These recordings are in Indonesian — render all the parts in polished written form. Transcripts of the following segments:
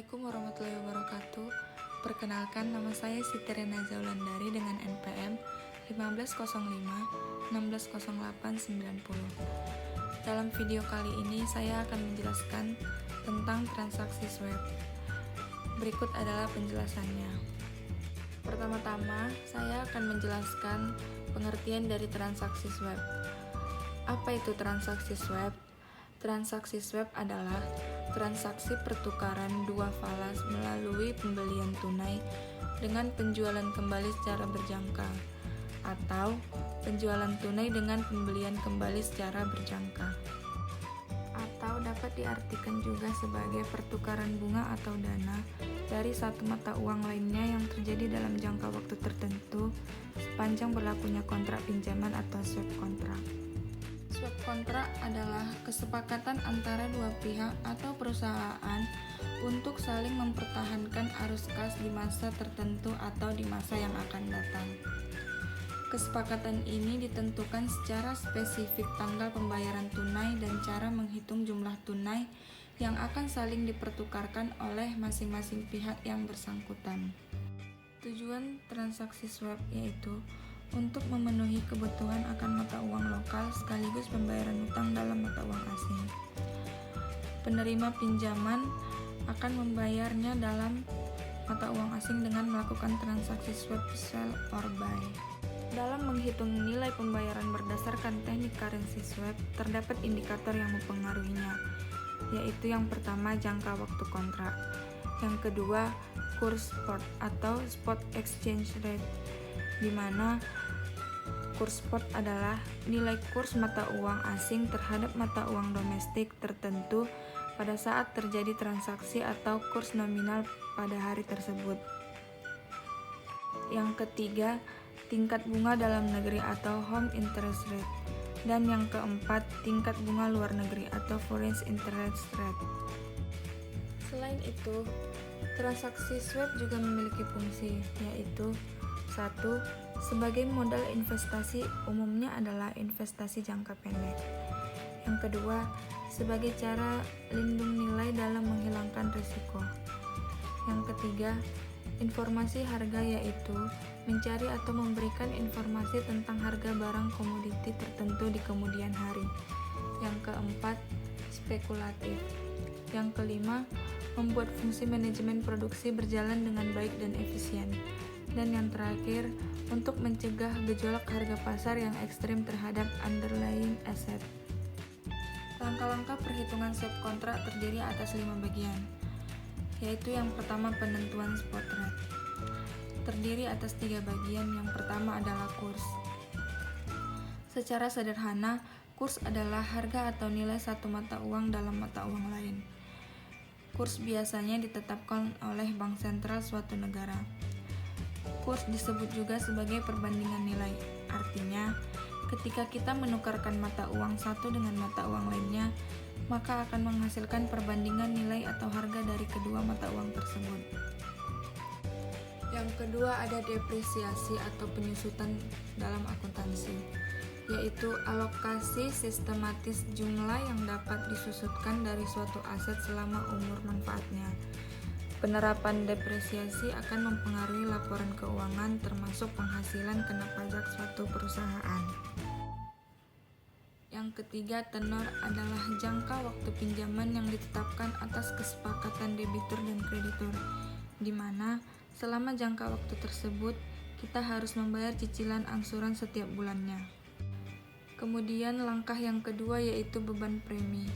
Assalamualaikum warahmatullahi wabarakatuh. Perkenalkan, nama saya Siti Rena Zaulandari dengan NPM 1505-160890. Dalam video kali ini saya akan menjelaskan tentang transaksi swap. Berikut adalah penjelasannya. Pertama-tama, saya akan menjelaskan pengertian dari transaksi swap. Apa itu transaksi swap? Transaksi swap adalah transaksi pertukaran dua falas melalui pembelian tunai dengan penjualan kembali secara berjangka, atau penjualan tunai dengan pembelian kembali secara berjangka. Atau dapat diartikan juga sebagai pertukaran bunga atau dana dari satu mata uang lainnya yang terjadi dalam jangka waktu tertentu sepanjang berlakunya kontrak pinjaman atau swap kontrak. Swap kontrak adalah kesepakatan antara dua pihak atau perusahaan untuk saling mempertahankan arus kas di masa tertentu atau di masa yang akan datang. Kesepakatan ini ditentukan secara spesifik tanggal pembayaran tunai dan cara menghitung jumlah tunai yang akan saling dipertukarkan oleh masing-masing pihak yang bersangkutan. Tujuan transaksi swap yaitu untuk memenuhi kebutuhan akan mata uang lokal sekaligus pembayaran utang dalam mata uang asing. Penerima pinjaman akan membayarnya dalam mata uang asing dengan melakukan transaksi swap, sell, or buy. Dalam menghitung nilai pembayaran berdasarkan teknik currency swap, terdapat indikator yang mempengaruhinya, yaitu yang pertama jangka waktu kontrak, yang kedua kurs spot atau spot exchange rate, di mana kurs spot adalah nilai kurs mata uang asing terhadap mata uang domestik tertentu pada saat terjadi transaksi atau kurs nominal pada hari tersebut. Yang ketiga, tingkat bunga dalam negeri atau home interest rate. Dan yang keempat, tingkat bunga luar negeri atau foreign interest rate. Selain itu, transaksi swap juga memiliki fungsi, yaitu 1. Sebagai modal investasi, umumnya adalah investasi jangka pendek. Yang kedua, sebagai cara lindung nilai dalam menghilangkan risiko. Yang ketiga, informasi harga, yaitu mencari atau memberikan informasi tentang harga barang komoditi tertentu di kemudian hari. Yang keempat, spekulatif. Yang kelima, membuat fungsi manajemen produksi berjalan dengan baik dan efisien. Dan yang terakhir, untuk mencegah gejolak harga pasar yang ekstrim terhadap underlying asset. Langkah-langkah perhitungan swap kontrak terdiri atas 5 bagian, yaitu yang pertama penentuan spot rate. Terdiri atas 3 bagian. Yang pertama adalah kurs. Secara sederhana, kurs adalah harga atau nilai satu mata uang dalam mata uang lain. Kurs biasanya ditetapkan oleh bank sentral suatu negara. Kurs disebut juga sebagai perbandingan nilai. Artinya, ketika kita menukarkan mata uang satu dengan mata uang lainnya, maka akan menghasilkan perbandingan nilai atau harga dari kedua mata uang tersebut. Yang kedua ada depresiasi atau penyusutan dalam akuntansi, yaitu alokasi sistematis jumlah yang dapat disusutkan dari suatu aset selama umur manfaatnya. Penerapan depresiasi akan mempengaruhi laporan keuangan termasuk penghasilan kena pajak suatu perusahaan. Yang ketiga, tenor adalah jangka waktu pinjaman yang ditetapkan atas kesepakatan debitur dan kreditur, di mana selama jangka waktu tersebut kita harus membayar cicilan angsuran setiap bulannya. Kemudian langkah yang kedua yaitu beban premi,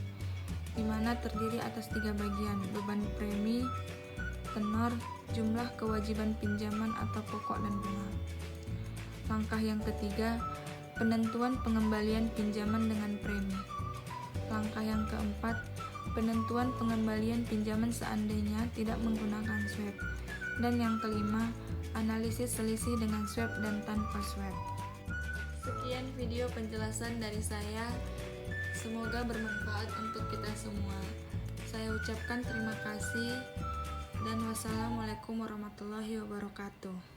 di mana terdiri atas 3 bagian: beban premi, tenor, jumlah kewajiban pinjaman atau pokok dan bunga. Langkah yang ketiga, penentuan pengembalian pinjaman dengan premi. Langkah yang keempat, penentuan pengembalian pinjaman seandainya tidak menggunakan swap. Dan yang kelima, analisis selisih dengan swap dan tanpa swap. Sekian video penjelasan dari saya. Semoga bermanfaat untuk kita semua. Saya ucapkan terima kasih dan wassalamualaikum warahmatullahi wabarakatuh.